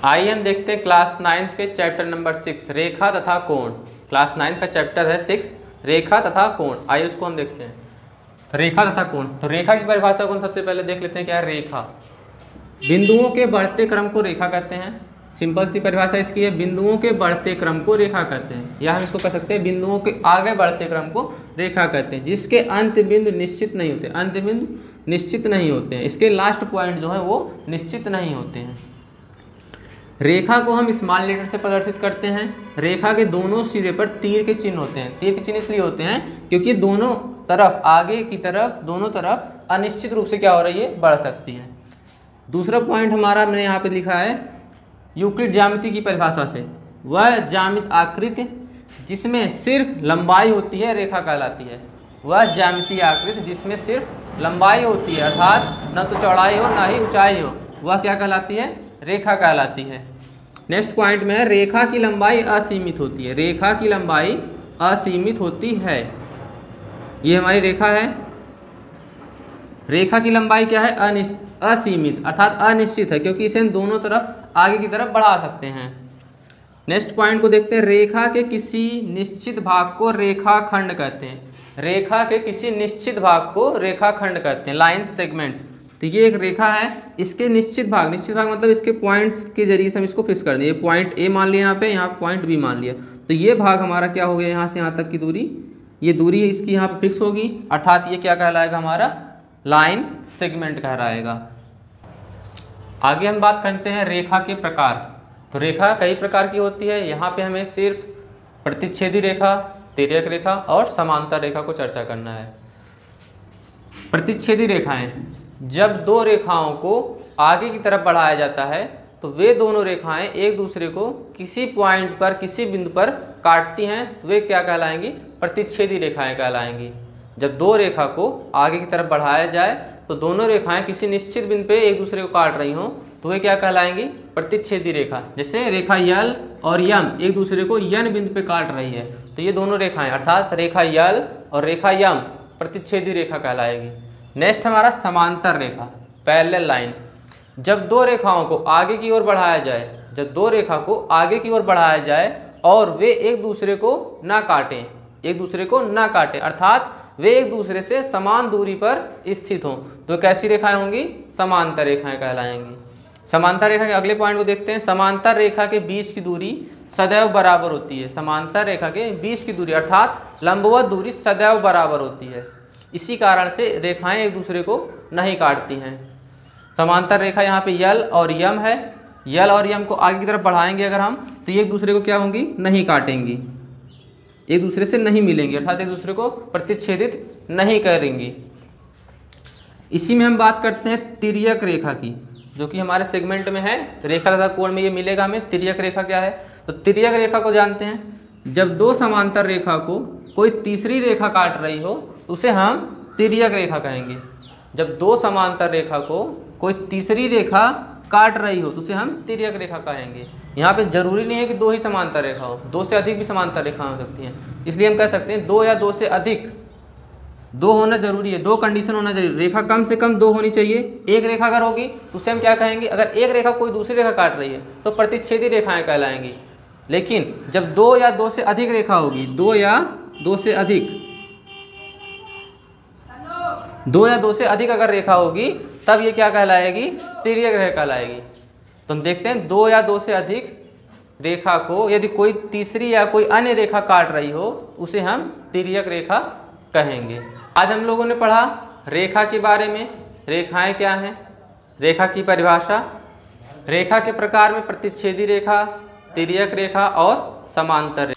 आइए हम देखते हैं क्लास 9th के चैप्टर नंबर 6 रेखा तथा कोण। क्लास 9 का चैप्टर है 6 रेखा तथा कोण। आइए उसको हम देखते हैं। तो रेखा तथा कोण, तो रेखा की परिभाषा को हम सबसे पहले देख लेते हैं। क्या है रेखा? बिंदुओं के बढ़ते क्रम को रेखा कहते हैं। सिंपल सी परिभाषा इसकी है, बिंदुओं के बढ़ते क्रम को रेखा कहते हैं, या हम इसको कह सकते हैं बिंदुओं के आगे बढ़ते क्रम को रेखा कहते हैं, जिसके अंत बिंदु निश्चित नहीं होते। अंत बिंदु निश्चित नहीं होते हैं, इसके लास्ट पॉइंट जो है वो निश्चित नहीं होते हैं। रेखा को हम स्मॉल लेटर से प्रदर्शित करते हैं। रेखा के दोनों सिरे पर तीर के चिन्ह होते हैं। तीर के चिन्ह इसलिए होते हैं क्योंकि दोनों तरफ, आगे की तरफ, दोनों तरफ अनिश्चित रूप से क्या हो रही है, बढ़ सकती है। दूसरा पॉइंट हमारा मैंने यहाँ पे लिखा है यूक्लिड ज्यामिति की परिभाषा से, वह ज्यामित आकृति जिसमें सिर्फ लंबाई होती है रेखा कहलाती है। वह ज्यामितीय आकृति जिसमें सिर्फ लंबाई होती है, अर्थात न तो चौड़ाई हो ना ही ऊंचाई हो, वह क्या कहलाती है, रेखा कहलाती है। नेक्स्ट पॉइंट में है रेखा की लंबाई असीमित होती है। रेखा की लंबाई असीमित होती है। ये हमारी रेखा है। रेखा की लंबाई क्या है, असीमित अर्थात अनिश्चित है, क्योंकि इसे हम दोनों तरफ आगे की तरफ बढ़ा सकते हैं। नेक्स्ट पॉइंट को देखते हैं। रेखा के किसी निश्चित भाग को रेखाखंड कहते हैं। रेखा के किसी निश्चित भाग को रेखाखंड कहते हैं, लाइन सेगमेंट। तो ये एक रेखा है, इसके निश्चित भाग मतलब इसके पॉइंट्स के जरिए से हम इसको फिक्स कर दें। ये पॉइंट ए मान लिया यहाँ पे, यहाँ पॉइंट बी मान लिया, तो ये भाग हमारा क्या हो गया, यहाँ से यहाँ तक की दूरी, ये दूरी इसकी यहाँ पे फिक्स होगी, अर्थात ये क्या कहलाएगा, हमारा लाइन सेगमेंट कहलाएगा। आगे हम बात करते हैं रेखा के प्रकार। तो रेखा कई प्रकार की होती है। यहाँ पे हमें सिर्फ प्रतिच्छेदी रेखा, तिर्यक रेखा और समांतर रेखा को चर्चा करना है। प्रतिच्छेदी रेखाएं, जब दो रेखाओं को आगे की तरफ बढ़ाया जाता है तो वे दोनों रेखाएं एक दूसरे को किसी पॉइंट पर, किसी बिंदु पर काटती हैं, तो वे क्या कहलाएंगी, प्रतिच्छेदी रेखाएं कहलाएंगी। जब दो रेखा को आगे की तरफ बढ़ाया जाए तो दोनों रेखाएं किसी निश्चित बिंदु पे एक दूसरे को काट रही हों, तो वे क्या कहलाएंगी, प्रतिच्छेदी रेखा। जैसे रेखा यल और यम एक दूसरे को यन बिंदु पे काट रही है, तो ये दोनों रेखाएं अर्थात रेखा यल और रेखा यम प्रतिच्छेदी रेखा कहलाएगी। नेक्स्ट हमारा समांतर रेखा, पैरेलल लाइन। जब दो रेखाओं को आगे की ओर बढ़ाया जाए, जब दो रेखा को आगे की ओर बढ़ाया जाए और वे एक दूसरे को ना काटें, एक दूसरे को ना काटें, अर्थात वे एक दूसरे से समान दूरी पर स्थित हों, तो कैसी रेखाएं होंगी, समांतर रेखाएं कहलाएंगी। समांतर रेखा के अगले पॉइंट को देखते हैं। समांतर रेखा के बीच की दूरी सदैव बराबर होती है। समांतर रेखा के बीच की दूरी अर्थात लंबवत दूरी सदैव बराबर होती है। इसी कारण से रेखाएं एक दूसरे को नहीं काटती हैं। समांतर रेखा यहाँ पे यल और यम है। यल और यम को आगे की तरफ बढ़ाएंगे अगर हम, तो ये एक दूसरे को क्या होंगी, नहीं काटेंगी, एक दूसरे से नहीं मिलेंगी, अर्थात एक दूसरे को प्रतिच्छेदित नहीं करेंगी। इसी में हम बात करते हैं तिर्यक रेखा की, जो कि हमारे सेगमेंट में है। रेखा तथा कोण में ये मिलेगा हमें। तिर्यक रेखा क्या है, तो तिर्यक रेखा को जानते हैं, जब दो समांतर रेखा को कोई तीसरी रेखा काट रही हो उसे हम तिर्यक रेखा कहेंगे। जब दो समांतर रेखा को कोई तीसरी रेखा काट रही हो तो उसे हम तिर्यक रेखा कहेंगे। यहाँ पे जरूरी नहीं है कि दो ही समांतर रेखा हो, दो से अधिक भी समांतर रेखा हो सकती हैं, इसलिए हम कह सकते हैं दो या दो से अधिक। दो होना जरूरी है, दो कंडीशन होना जरूरी। रेखा कम से कम दो होनी चाहिए। एक रेखा अगर होगी तो उसे हम क्या कहेंगे, अगर एक रेखा कोई दूसरी रेखा काट रही है तो प्रतिच्छेदी रेखाएं कहलाएंगी। लेकिन जब दो या दो से अधिक रेखा होगी, दो या दो से अधिक अगर रेखा होगी, तब ये क्या कहलाएगी, तिर्यक रेखा कहलाएगी। तो हम देखते हैं दो या दो से अधिक रेखा को यदि कोई तीसरी या कोई अन्य रेखा काट रही हो उसे हम तिर्यक रेखा कहेंगे। आज हम लोगों ने पढ़ा रेखा के बारे में, रेखाएं क्या हैं, रेखा की परिभाषा, रेखा के प्रकार में प्रतिच्छेदी रेखा, तिर्यक रेखा और समांतर रेखा।